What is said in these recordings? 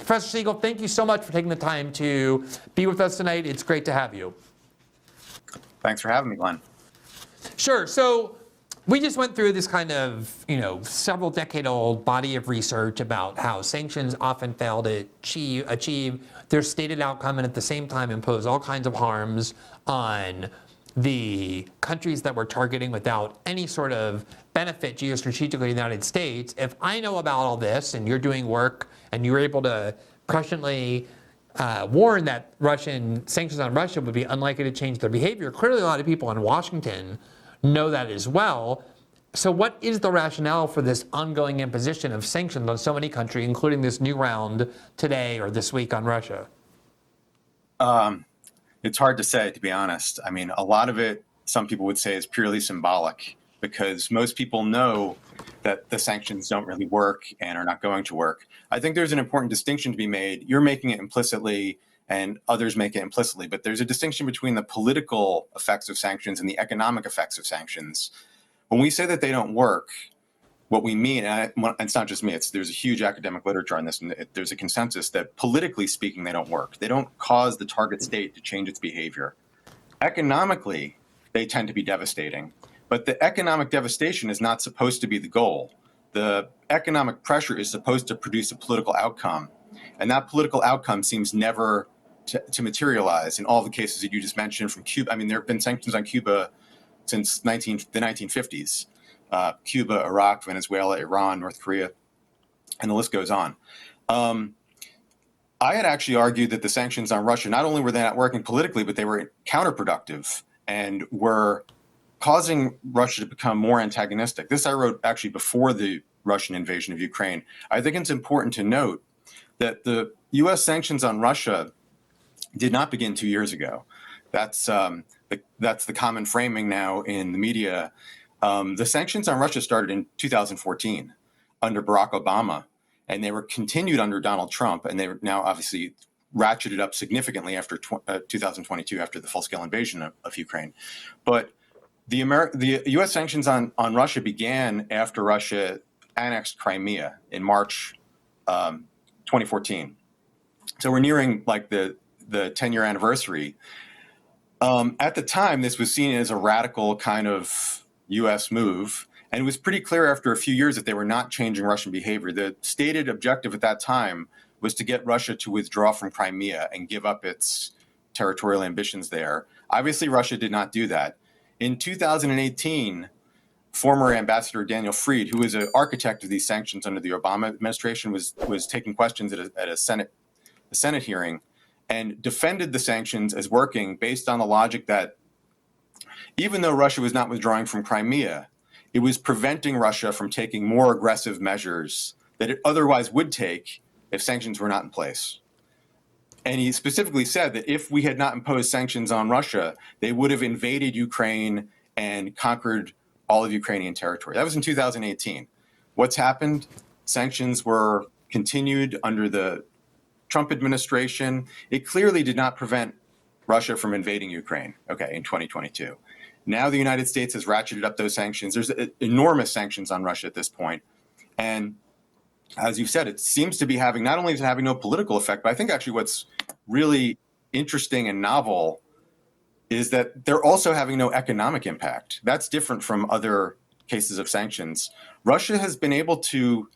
Professor Siegel, thank you so much for taking the time to be with us tonight. It's great to have you. Thanks for having me, Glenn. Sure. So we just went through this kind of, several decade-old body of research about how sanctions often fail to achieve their stated outcome and at the same time impose all kinds of harms on the countries that we're targeting without any sort of benefit geostrategically to the United States. If I know about all this and you're doing work and you're able to presciently warn that Russian sanctions on Russia would be unlikely to change their behavior, clearly a lot of people in Washington know that as well. So what is the rationale for this ongoing imposition of sanctions on so many countries, including this new round today or this week on Russia? It's hard to say, to be honest. I mean, a lot of it, some people would say, is purely symbolic because most people know that the sanctions don't really work and are not going to work. I think there's an important distinction to be made. You're making it implicitly and others make it implicitly, but there's a distinction between the political effects of sanctions and the economic effects of sanctions. When we say that they don't work, what we mean, and it's not just me, there's a huge academic literature on this, and there's a consensus that politically speaking, they don't work. They don't cause the target state to change its behavior. Economically, they tend to be devastating, but the economic devastation is not supposed to be the goal. The economic pressure is supposed to produce a political outcome, and that political outcome seems never to materialize in all the cases that you just mentioned from Cuba. I mean, there have been sanctions on Cuba since the 1950s. Cuba, Iraq, Venezuela, Iran, North Korea, and the list goes on. I had actually argued that the sanctions on Russia, not only were they not working politically, but they were counterproductive and were causing Russia to become more antagonistic. This I wrote actually before the Russian invasion of Ukraine. I think it's important to note that the U.S. sanctions on Russia did not begin 2 years ago. That's the common framing now in the media. The sanctions on Russia started in 2014 under Barack Obama, and they were continued under Donald Trump, and they were now obviously ratcheted up significantly after 2022, after the full-scale invasion of Ukraine. But the U.S. sanctions on Russia began after Russia annexed Crimea in March 2014. So we're nearing like the 10-year anniversary. At the time, this was seen as a radical kind of U.S. move, and it was pretty clear after a few years that they were not changing Russian behavior. The stated objective at that time was to get Russia to withdraw from Crimea and give up its territorial ambitions there. Obviously, Russia did not do that. In 2018, former Ambassador Daniel Fried, who was an architect of these sanctions under the Obama administration, was taking questions at a Senate hearing and defended the sanctions as working based on the logic that even though Russia was not withdrawing from Crimea, it was preventing Russia from taking more aggressive measures that it otherwise would take if sanctions were not in place. And he specifically said that if we had not imposed sanctions on Russia, they would have invaded Ukraine and conquered all of Ukrainian territory. That was in 2018. What's happened? Sanctions were continued under the Trump administration. It clearly did not prevent Russia from invading Ukraine, in 2022. Now the United States has ratcheted up those sanctions. There's enormous sanctions on Russia at this point. And as you said, it seems to be having, not only is it having no political effect, but I think actually what's really interesting and novel is that they're also having no economic impact. That's different from other cases of sanctions. Russia has been able to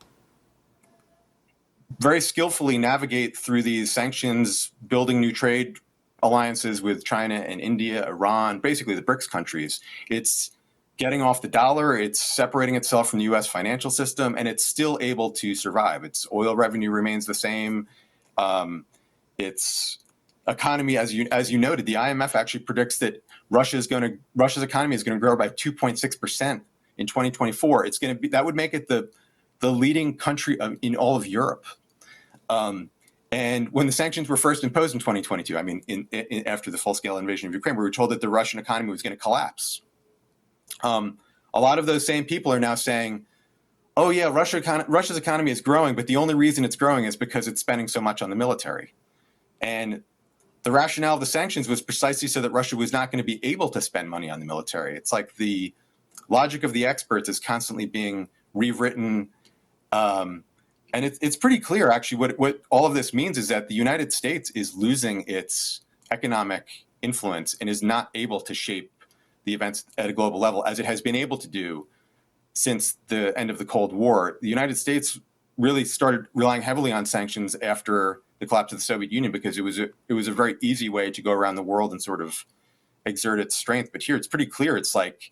very skillfully navigate through these sanctions, building new trade alliances with China and India, Iran, basically the BRICS countries. It's getting off the dollar, it's separating itself from the US financial system, and it's still able to survive. Its oil revenue remains the same. Its economy, as you noted, the IMF actually predicts that Russia's economy is going to grow by 2.6% in 2024. It's going to be, that would make it the leading country in all of Europe. And when the sanctions were first imposed in 2022, I mean, after the full-scale invasion of Ukraine, we were told that the Russian economy was going to collapse. A lot of those same people are now saying, oh yeah, Russia's economy is growing, but the only reason it's growing is because it's spending so much on the military. And the rationale of the sanctions was precisely so that Russia was not going to be able to spend money on the military. It's like the logic of the experts is constantly being rewritten, And it's pretty clear, actually, what all of this means is that the United States is losing its economic influence and is not able to shape the events at a global level as it has been able to do since the end of the Cold War. The United States really started relying heavily on sanctions after the collapse of the Soviet Union because it was a very easy way to go around the world and sort of exert its strength. But here it's pretty clear it's like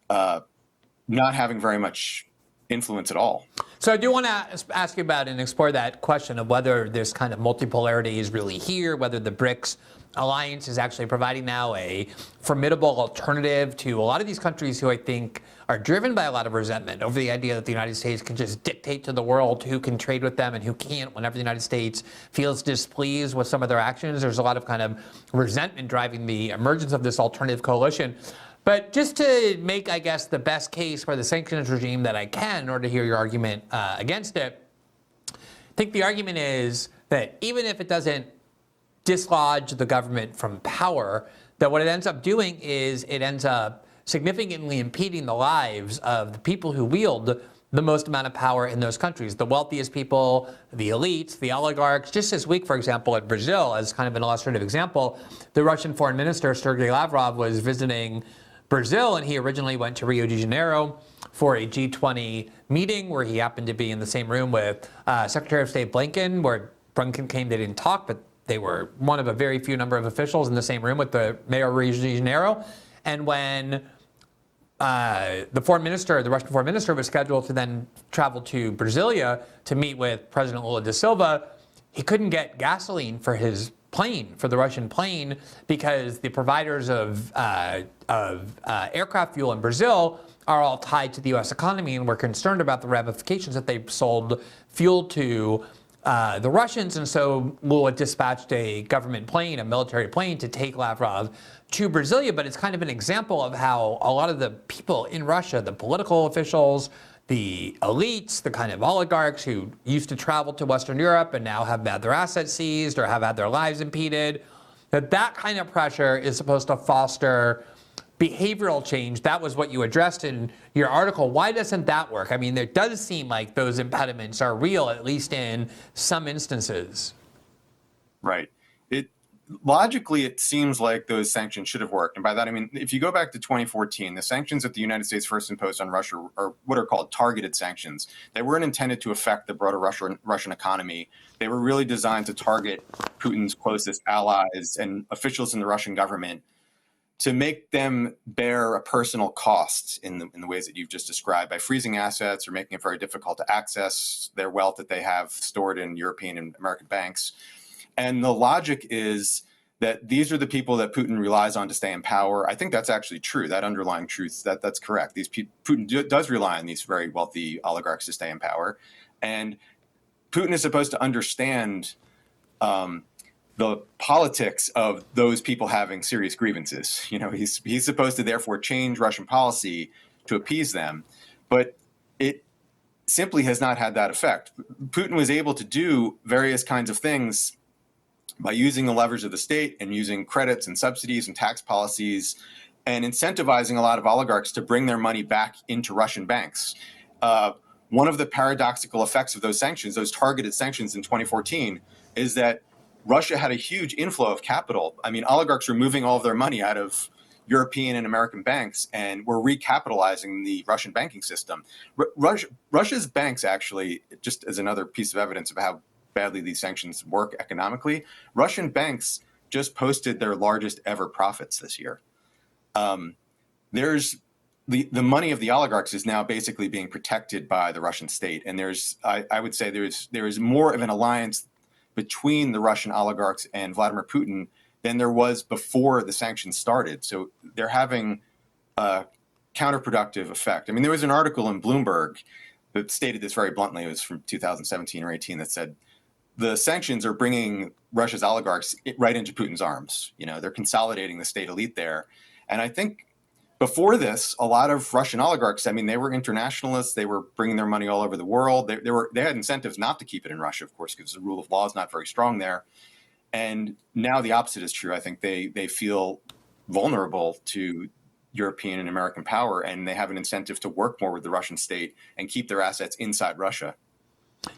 not having very much influence at all. So I do want to ask you about and explore that question of whether this kind of multipolarity is really here, whether the BRICS alliance is actually providing now a formidable alternative to a lot of these countries who I think are driven by a lot of resentment over the idea that the United States can just dictate to the world who can trade with them and who can't whenever the United States feels displeased with some of their actions. There's a lot of kind of resentment driving the emergence of this alternative coalition. But just to make, I guess, the best case for the sanctions regime that I can in order to hear your argument against it, I think the argument is that even if it doesn't dislodge the government from power, that what it ends up doing is it ends up significantly impeding the lives of the people who wield the most amount of power in those countries, the wealthiest people, the elites, the oligarchs. Just this week, for example, in Brazil, as kind of an illustrative example, the Russian foreign minister, Sergei Lavrov, was visiting Brazil, and he originally went to Rio de Janeiro for a G20 meeting where he happened to be in the same room with Secretary of State Blinken, where Blinken came. They didn't talk, but they were one of a very few number of officials in the same room with the mayor of Rio de Janeiro. And when the Russian foreign minister, was scheduled to then travel to Brasilia to meet with President Lula da Silva, he couldn't get gasoline for his plane, for the Russian plane, because the providers of aircraft fuel in Brazil are all tied to the U.S. economy, and we're concerned about the ramifications that they've sold fuel to the Russians. And so Lula dispatched a government plane, a military plane, to take Lavrov to Brasilia. But it's kind of an example of how a lot of the people in Russia, the political officials, the elites, the kind of oligarchs who used to travel to Western Europe and now have had their assets seized or have had their lives impeded, that kind of pressure is supposed to foster behavioral change. That was what you addressed in your article. Why doesn't that work? I mean, it does seem like those impediments are real, at least in some instances. Right. Logically, it seems like those sanctions should have worked. And by that, I mean, if you go back to 2014, the sanctions that the United States first imposed on Russia are what are called targeted sanctions. They weren't intended to affect the broader Russian economy. They were really designed to target Putin's closest allies and officials in the Russian government to make them bear a personal cost in the ways that you've just described, by freezing assets or making it very difficult to access their wealth that they have stored in European and American banks. And the logic is that these are the people that Putin relies on to stay in power. I think that's actually true. That underlying truth, that's correct. Putin does rely on these very wealthy oligarchs to stay in power. And Putin is supposed to understand the politics of those people having serious grievances. You know, he's supposed to therefore change Russian policy to appease them. But it simply has not had that effect. Putin was able to do various kinds of things by using the levers of the state and using credits and subsidies and tax policies and incentivizing a lot of oligarchs to bring their money back into Russian banks. One of the paradoxical effects of those sanctions, those targeted sanctions in 2014, is that Russia had a huge inflow of capital. I mean, oligarchs were moving all of their money out of European and American banks and were recapitalizing the Russian banking system. Russia's banks, actually, just as another piece of evidence of how badly these sanctions work economically, Russian banks just posted their largest ever profits this year. There's the money of the oligarchs is now basically being protected by the Russian state, and I would say there is more of an alliance between the Russian oligarchs and Vladimir Putin than there was before the sanctions started. So they're having a counterproductive effect. I mean, there was an article in Bloomberg that stated this very bluntly. It was from 2017 or 18 that said, the sanctions are bringing Russia's oligarchs right into Putin's arms. You know, they're consolidating the state elite there. And I think before this, a lot of Russian oligarchs, I mean, they were internationalists. They were bringing their money all over the world. They had incentives not to keep it in Russia, of course, because the rule of law is not very strong there. And now the opposite is true. I think they feel vulnerable to European and American power, and they have an incentive to work more with the Russian state and keep their assets inside Russia.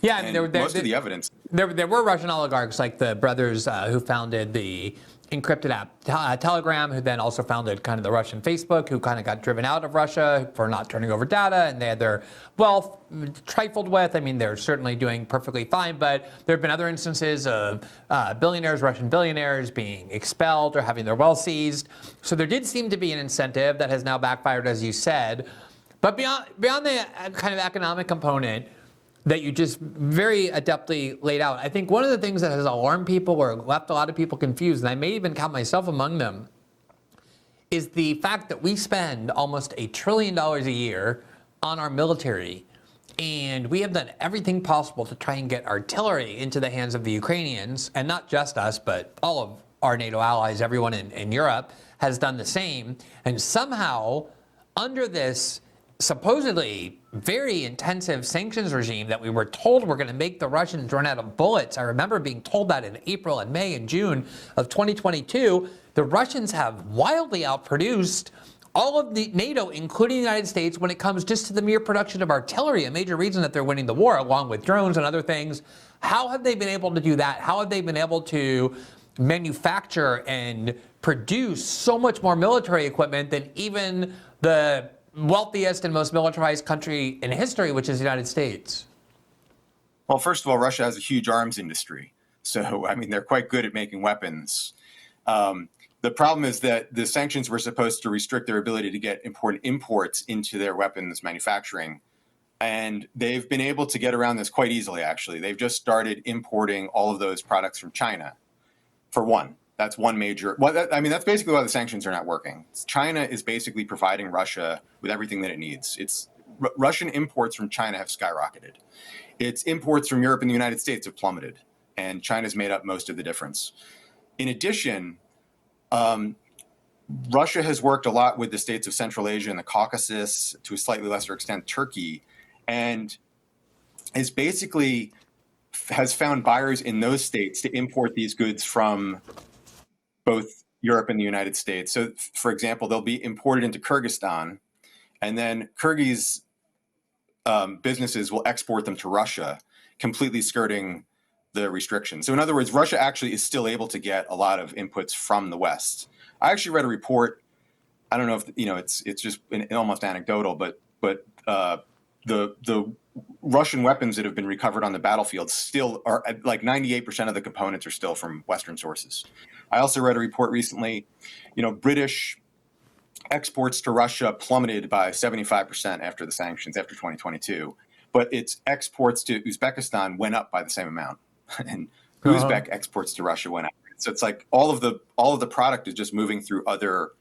Yeah, I mean, And most of the evidence. there were Russian oligarchs like the brothers who founded the encrypted app Telegram, who then also founded kind of the Russian Facebook, who kind of got driven out of Russia for not turning over data, and they had their wealth trifled with. I mean, they're certainly doing perfectly fine, but there have been other instances of billionaires, Russian billionaires, being expelled or having their wealth seized. So there did seem to be an incentive that has now backfired, as you said. But beyond the kind of economic component that you just very adeptly laid out, I think one of the things that has alarmed people or left a lot of people confused, and I may even count myself among them, is the fact that we spend almost $1 trillion a year on our military, and we have done everything possible to try and get artillery into the hands of the Ukrainians, and not just us, but all of our NATO allies, everyone in Europe has done the same, and somehow under this supposedly very intensive sanctions regime that we were told were going to make the Russians run out of bullets. I remember being told that in April and May and June of 2022. The Russians have wildly outproduced all of the NATO, including the United States, when it comes just to the mere production of artillery, a major reason that they're winning the war, along with drones and other things. How have they been able to do that? How have they been able to manufacture and produce so much more military equipment than even the wealthiest and most militarized country in history, which is the United States? Well, first of all, Russia has a huge arms industry. So, I mean, they're quite good at making weapons. The problem is that the sanctions were supposed to restrict their ability to get important imports into their weapons manufacturing. And they've been able to get around this quite easily, actually. They've just started importing all of those products from China, for one. That's one major. Well, that's basically why the sanctions are not working. China is basically providing Russia with everything that it needs. Russian imports from China have skyrocketed. Its imports from Europe and the United States have plummeted, and China's made up most of the difference. In addition, Russia has worked a lot with the states of Central Asia and the Caucasus, to a slightly lesser extent, Turkey, and has found buyers in those states to import these goods from both Europe and the United States. So, for example, they'll be imported into Kyrgyzstan, and then Kyrgyz businesses will export them to Russia, completely skirting the restrictions. So, in other words, Russia actually is still able to get a lot of inputs from the West. I actually read a report. I don't know if it's just almost anecdotal, but the Russian weapons that have been recovered on the battlefield still are like 98% of the components are still from Western sources. I also read a report recently, British exports to Russia plummeted by 75% after the sanctions, after 2022, but its exports to Uzbekistan went up by the same amount, and Uzbek exports to Russia went up. So it's like all of the product is just moving through other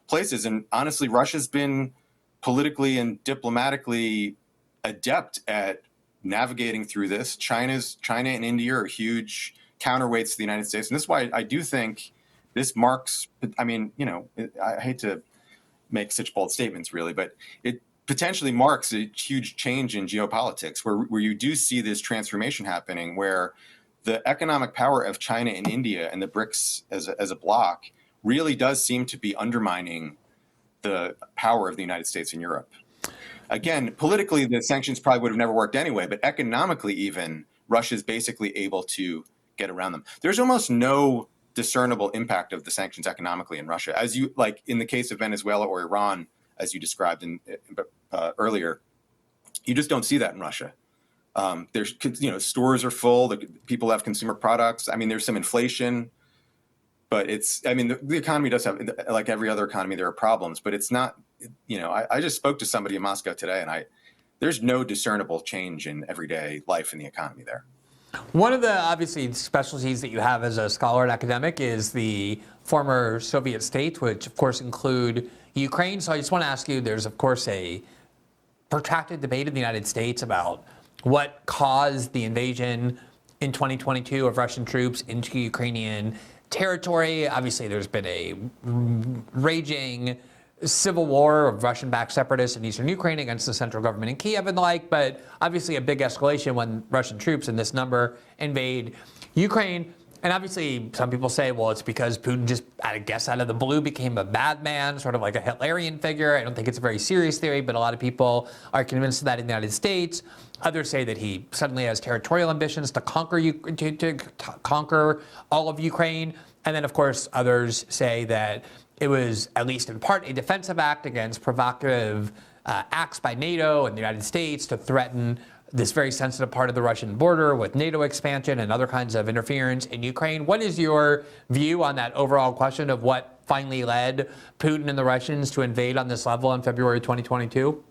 places, and honestly, Russia's been politically and diplomatically adept at navigating through this. China and India are huge counterweights to the United States, and this is why I do think this marks. I mean, I hate to make such bold statements, really, but it potentially marks a huge change in geopolitics, where you do see this transformation happening, where the economic power of China and India and the BRICS as a bloc really does seem to be undermining the power of the United States and Europe. Again, politically, the sanctions probably would have never worked anyway, but economically even, Russia's basically able to get around them. There's almost no discernible impact of the sanctions economically in Russia. As you, like in the case of Venezuela or Iran, as you described earlier, you just don't see that in Russia. There's, stores are full, people have consumer products. I mean, there's some inflation, but the economy does have, like every other economy, there are problems, but it's not, I just spoke to somebody in Moscow today, and there's no discernible change in everyday life in the economy there. One of the obviously specialties that you have as a scholar and academic is the former Soviet states, which of course include Ukraine. So I just want to ask you, there's of course a protracted debate in the United States about what caused the invasion in 2022 of Russian troops into Ukrainian territory. Obviously, there's been a raging civil war of Russian-backed separatists in eastern Ukraine against the central government in Kiev and the like, but obviously a big escalation when Russian troops in this number invade Ukraine. And obviously, some people say, well, it's because Putin just, I guess, out of the blue became a madman, sort of like a Hitlerian figure. I don't think it's a very serious theory, but a lot of people are convinced of that in the United States. Others say that he suddenly has territorial ambitions to conquer to conquer all of Ukraine. And then, of course, others say that it was, at least in part, a defensive act against provocative acts by NATO and the United States to threaten this very sensitive part of the Russian border with NATO expansion and other kinds of interference in Ukraine. What is your view on that overall question of what finally led Putin and the Russians to invade on this level in February 2022?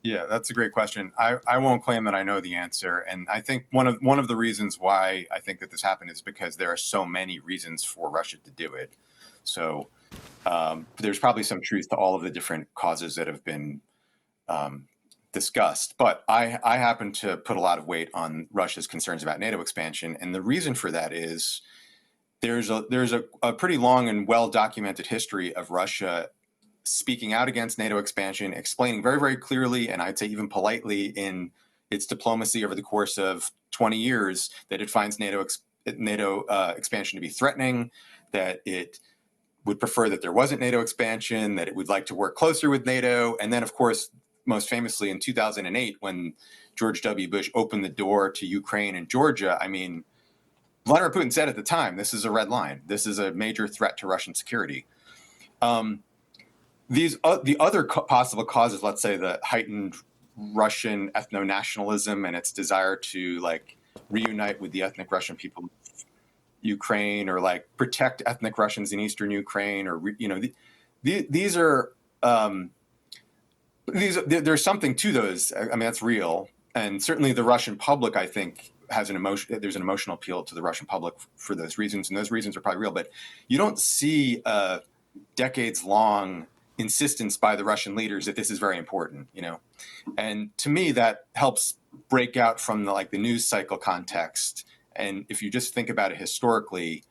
Yeah, that's a great question. I won't claim that I know the answer, and I think one of the reasons why I think that this happened is because there are so many reasons for Russia to do it. So there's probably some truth to all of the different causes that have been discussed, but I happen to put a lot of weight on Russia's concerns about NATO expansion, and the reason for that is there's a pretty long and well documented history of Russia speaking out against NATO expansion, explaining very, very clearly, and I'd say even politely in its diplomacy over the course of 20 years, that it finds NATO expansion to be threatening, that it would prefer that there wasn't NATO expansion, that it would like to work closer with NATO. And then, of course, most famously in 2008, when George W. Bush opened the door to Ukraine and Georgia, I mean, Vladimir Putin said at the time, this is a red line. This is a major threat to Russian security. The other possible causes, let's say the heightened Russian ethno-nationalism and its desire to like reunite with the ethnic Russian people of Ukraine, or like protect ethnic Russians in eastern Ukraine, or there's something to those. I mean, that's real, and certainly the Russian public, I think, has an emotion. There's an emotional appeal to the Russian public for those reasons, and those reasons are probably real. But you don't see a decades-long insistence by the Russian leaders that this is very important, and to me that helps break out from the news cycle context. And if you just think about it historically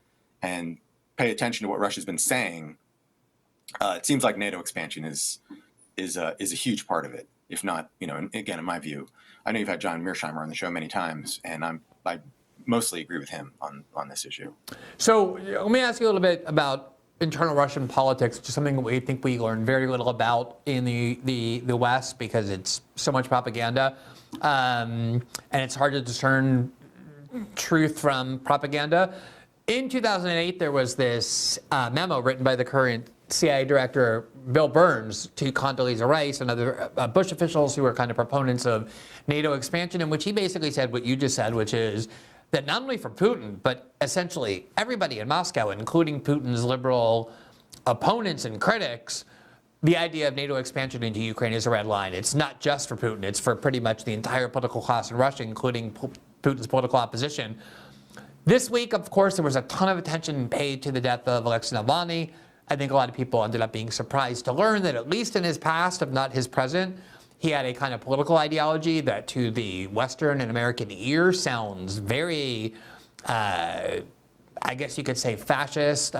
and pay attention to what Russia's been saying, it seems like NATO expansion is a huge part of it, if not, and again, in my view, I know you've had John Mearsheimer on the show many times, and I mostly agree with him on this issue. So let me ask you a little bit about internal Russian politics, which is something we think we learn very little about in the West because it's so much propaganda, and it's hard to discern truth from propaganda. In 2008, there was this memo written by the current CIA director, Bill Burns, to Condoleezza Rice and other Bush officials who were kind of proponents of NATO expansion, in which he basically said what you just said, which is that not only for Putin, but essentially everybody in Moscow, including Putin's liberal opponents and critics, the idea of NATO expansion into Ukraine is a red line. It's not just for Putin, it's for pretty much the entire political class in Russia, including Putin's political opposition. This week, of course, there was a ton of attention paid to the death of Alexei Navalny. I think a lot of people ended up being surprised to learn that, at least in his past, if not his present, he had a kind of political ideology that to the Western and American ear sounds very, I guess you could say, fascist,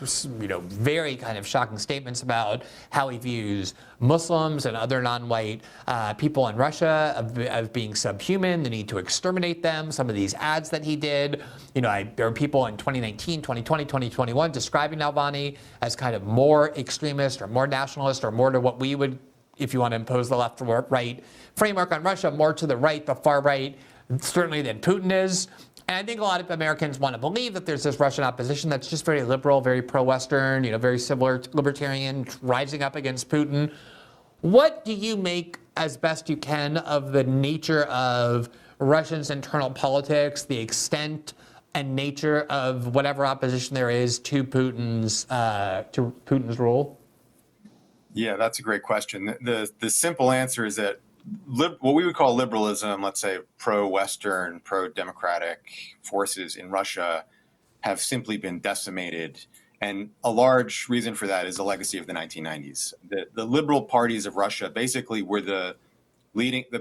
very kind of shocking statements about how he views Muslims and other non-white people in Russia of being subhuman, the need to exterminate them. Some of these ads that he did, there were people in 2019, 2020, 2021 describing Navalny as kind of more extremist or more nationalist or more to what we would, if you want to impose the left or right framework on Russia, more to the right, the far right, certainly than Putin is. And I think a lot of Americans want to believe that there's this Russian opposition that's just very liberal, very pro-Western, very similar libertarian, rising up against Putin. What do you make, as best you can, of the nature of Russia's internal politics, the extent and nature of whatever opposition there is to Putin's rule? Yeah, that's a great question. The simple answer is that what we would call liberalism, let's say pro-Western, pro-democratic forces in Russia, have simply been decimated. And a large reason for that is the legacy of the 1990s. The liberal parties of Russia basically were the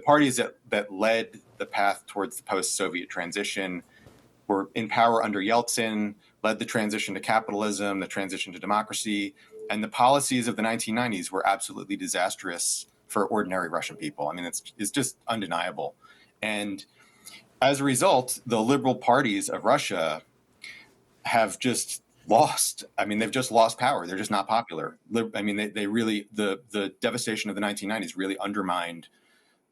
parties that led the path towards the post-Soviet transition, were in power under Yeltsin, led the transition to capitalism, the transition to democracy. And the policies of the 1990s were absolutely disastrous for ordinary Russian people. I mean, it's just undeniable. And as a result, the liberal parties of Russia have just lost. I mean, they've just lost power. They're just not popular. I mean, they really, the devastation of the 1990s really undermined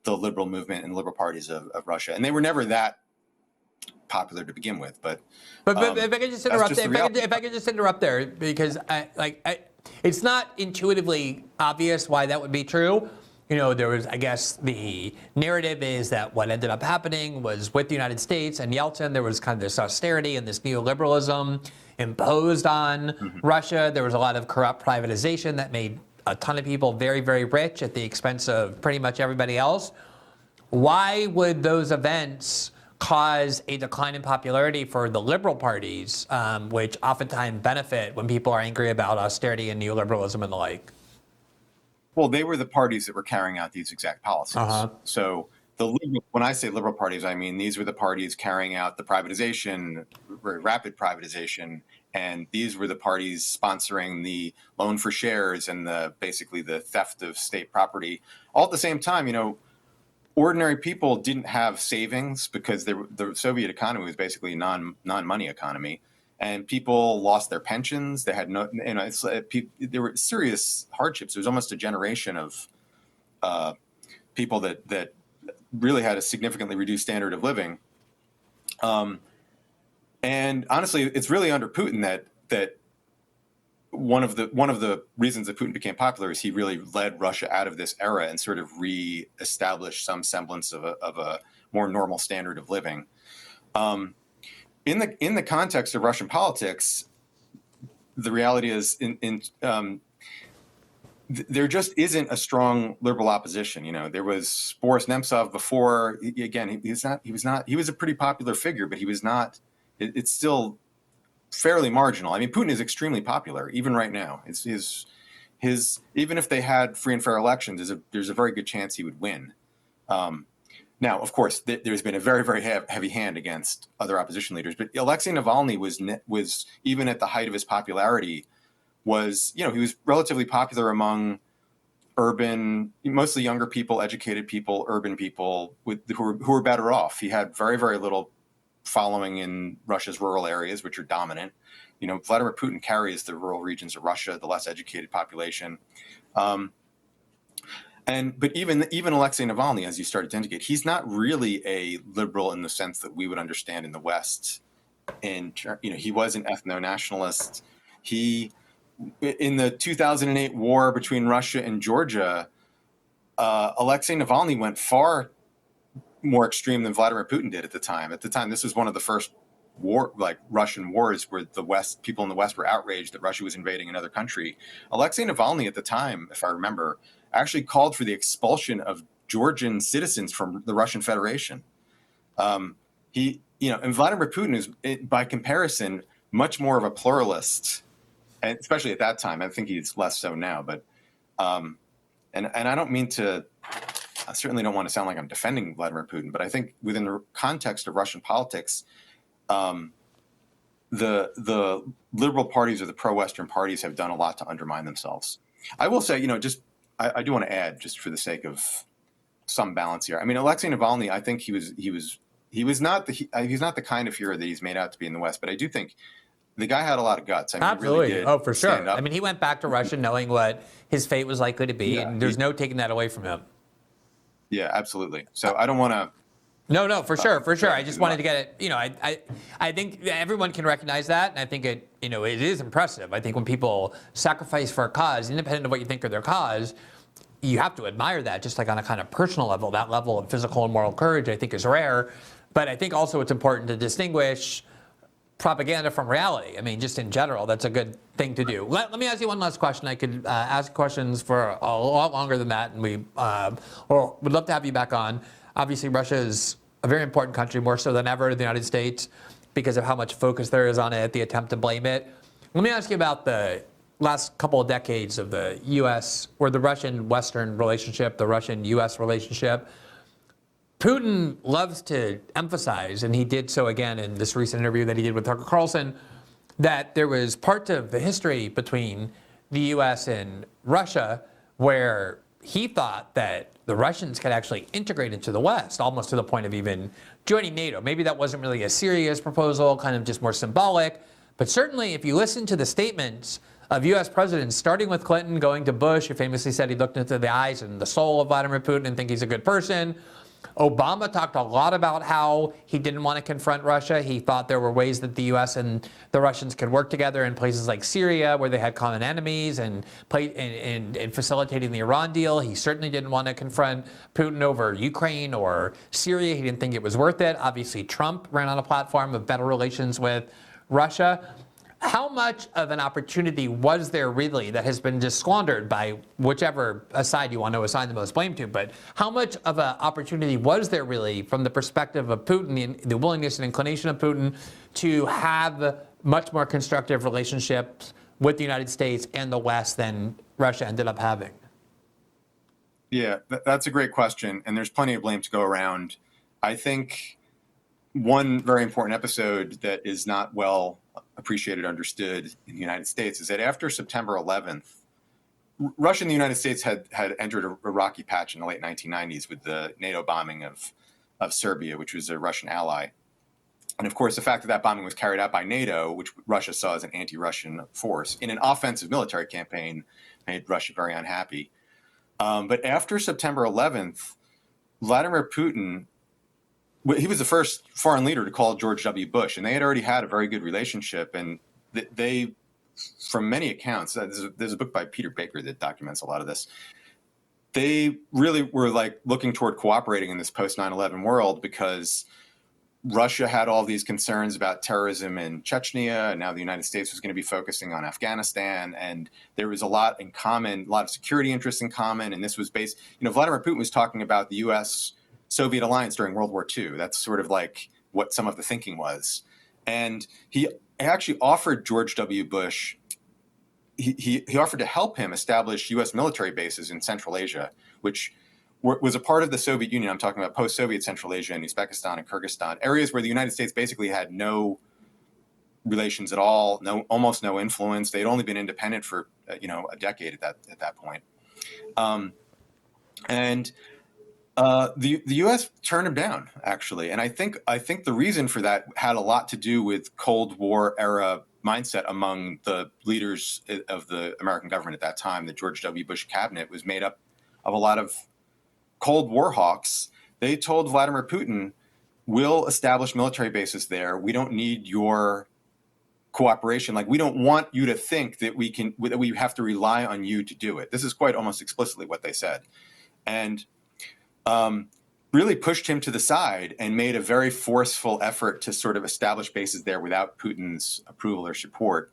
the liberal movement and liberal parties of Russia. And they were never that popular to begin with. But if I could just interrupt there, if I could just interrupt there, because it's not intuitively obvious why that would be true. You know, there was, I guess, the narrative is that what ended up happening was with the United States and Yeltsin, there was kind of this austerity and this neoliberalism imposed on Russia. There was a lot of corrupt privatization that made a ton of people very, very rich at the expense of pretty much everybody else. Why would those events cause a decline in popularity for the liberal parties, which oftentimes benefit when people are angry about austerity and neoliberalism and the like? Well, they were the parties that were carrying out these exact policies. So when I say liberal parties, I mean these were the parties carrying out the privatization, very rapid privatization, and these were the parties sponsoring the loan for shares and basically the theft of state property. All at the same time, you know, ordinary people didn't have savings because the Soviet economy was basically a non-money economy. And people lost their pensions. They had no, you know, there were serious hardships. There was almost a generation of people that really had a significantly reduced standard of living. And honestly, it's really under Putin that one of the reasons that Putin became popular is he really led Russia out of this era and sort of re-established some semblance of a more normal standard of living. In the context of Russian politics, the reality is there just isn't a strong liberal opposition. You know, there was Boris Nemtsov before. Again, he was a pretty popular figure, but he was not. It's still fairly marginal. I mean, Putin is extremely popular even right now. His even if they had free and fair elections, there's a very good chance he would win. Now, of course, there's been a very, very heavy hand against other opposition leaders. But Alexei Navalny was even at the height of his popularity, he was relatively popular among urban, mostly younger people, educated people, urban people who were better off. He had very, very little following in Russia's rural areas, which are dominant. You know, Vladimir Putin carries the rural regions of Russia, the less educated population. But even Alexei Navalny, as you started to indicate, he's not really a liberal in the sense that we would understand in the West. And he was an ethno-nationalist. In the 2008 war between Russia and Georgia, Alexei Navalny went far more extreme than Vladimir Putin did at the time. At the time, this was one of the first Russian wars where people in the West were outraged that Russia was invading another country. Alexei Navalny at the time, if I remember, actually called for the expulsion of Georgian citizens from the Russian Federation. And Vladimir Putin is, by comparison, much more of a pluralist, and especially at that time. I think he's less so now. But and I don't mean to. I certainly don't want to sound like I'm defending Vladimir Putin, but I think within the context of Russian politics, the liberal parties or the pro-Western parties have done a lot to undermine themselves. I will say, I do want to add, just for the sake of some balance here. I mean, Alexei Navalny, I think he was not the kind of hero that he's made out to be in the West, but I do think the guy had a lot of guts. I mean, absolutely. He really did oh, for sure. stand up. I mean, he went back to Russia knowing what his fate was likely to be, and there's no taking that away from him. Yeah, absolutely. So I don't want to. No, for sure. I just wanted to get it. I think everyone can recognize that, and I think it is impressive. I think when people sacrifice for a cause, independent of what you think of their cause, you have to admire that, just like on a kind of personal level. That level of physical and moral courage, I think, is rare. But I think also it's important to distinguish propaganda from reality. I mean, just in general, that's a good thing to do. Let me ask you one last question. I could ask questions for a lot longer than that, and we would love to have you back on. Obviously, Russia is a very important country, more so than ever to the United States, because of how much focus there is on it, the attempt to blame it. Let me ask you about the last couple of decades of the U.S., or the Russian-Western relationship, the Russian-U.S. relationship. Putin loves to emphasize, and he did so again in this recent interview that he did with Tucker Carlson, that there was parts of the history between the U.S. and Russia where he thought that the Russians could actually integrate into the West, almost to the point of even joining NATO. Maybe that wasn't really a serious proposal, kind of just more symbolic, But certainly, if you listen to the statements of U.S. presidents, starting with Clinton, going to Bush, who famously said he looked into the eyes and the soul of Vladimir Putin and think he's a good person. Obama talked a lot about how he didn't want to confront Russia. He thought there were ways that the U.S. and the Russians could work together in places like Syria, where they had common enemies, and facilitating the Iran deal. He certainly didn't want to confront Putin over Ukraine or Syria. He didn't think it was worth it. Obviously, Trump ran on a platform of better relations with Russia. How much of an opportunity was there really that has been just squandered by whichever side you want to assign the most blame to? But how much of an opportunity was there really from the perspective of Putin, the willingness and inclination of Putin to have much more constructive relationships with the United States and the West than Russia ended up having? Yeah, that's a great question. And there's plenty of blame to go around. I think one very important episode that is not well appreciated, understood in the United States is that after September 11th, Russia and the United States had entered a rocky patch in the late 1990s with the NATO bombing of Serbia, which was a Russian ally. And of course, the fact that that bombing was carried out by NATO, which Russia saw as an anti-Russian force, in an offensive military campaign, made Russia very unhappy. But after September 11th, Vladimir Putin, he was the first foreign leader to call George W. Bush, and they had already had a very good relationship. And they, from many accounts, there's a book by Peter Baker that documents a lot of this. They really were like looking toward cooperating in this post 9/11 world because Russia had all these concerns about terrorism in Chechnya, and now the United States was going to be focusing on Afghanistan, and there was a lot in common, a lot of security interests in common. And this was based, Vladimir Putin was talking about the U.S. Soviet alliance during World War II. That's sort of like what some of the thinking was. And he actually offered George W. Bush, he offered to help him establish U.S. military bases in Central Asia, which was a part of the Soviet Union. I'm talking about post-Soviet Central Asia and Uzbekistan and Kyrgyzstan, areas where the United States basically had no relations at all, almost no influence. They'd only been independent for a decade at that point. The U.S. turned him down, actually, and I think the reason for that had a lot to do with Cold War era mindset among the leaders of the American government at that time. The George W. Bush cabinet was made up of a lot of Cold War hawks. They told Vladimir Putin, "We'll establish military bases there. We don't need your cooperation. Like, we don't want you to think that we have to rely on you to do it." This is quite almost explicitly what they said, and really pushed him to the side and made a very forceful effort to sort of establish bases there without Putin's approval or support.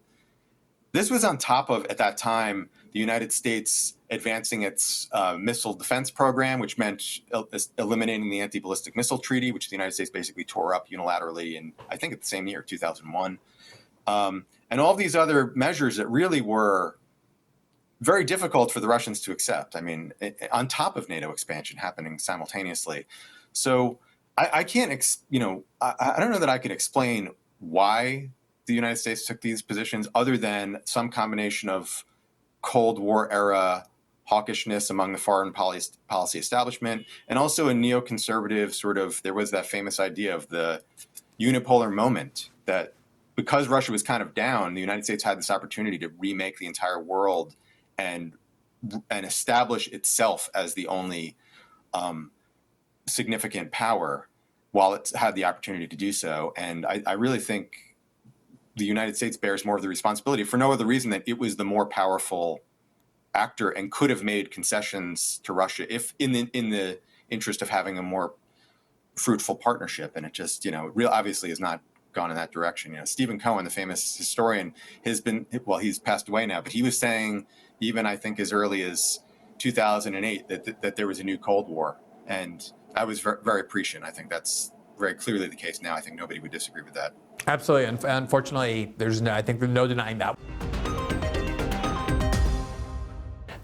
This was on top of, at that time, the United States advancing its missile defense program, which meant eliminating the anti-ballistic missile treaty, which the United States basically tore up unilaterally in, I think, at the same year, 2001. And all these other measures that really were very difficult for the Russians to accept. I mean, on top of NATO expansion happening simultaneously. So I can't, I don't know that I can explain why the United States took these positions other than some combination of Cold War era hawkishness among the foreign policy establishment, and also a neoconservative sort of, there was that famous idea of the unipolar moment, that because Russia was kind of down, the United States had this opportunity to remake the entire world and establish itself as the only significant power while it had the opportunity to do so. And I really think the United States bears more of the responsibility for no other reason than it was the more powerful actor and could have made concessions to Russia if in the interest of having a more fruitful partnership. And it just, real obviously has not gone in that direction. Stephen Cohen, the famous historian, he's passed away now, but he was saying, even I think as early as 2008, that there was a new Cold War. And I was very, very prescient. I think that's very clearly the case now. I think nobody would disagree with that. Absolutely. Unfortunately, there's no denying that.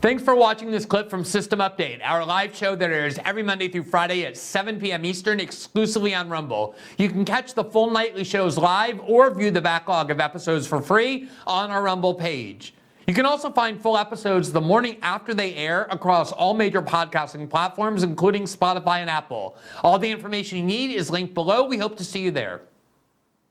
Thanks for watching this clip from System Update, our live show that airs every Monday through Friday at 7 p.m. Eastern, exclusively on Rumble. You can catch the full nightly shows live or view the backlog of episodes for free on our Rumble page. You can also find full episodes the morning after they air across all major podcasting platforms, including Spotify and Apple. All the information you need is linked below. We hope to see you there.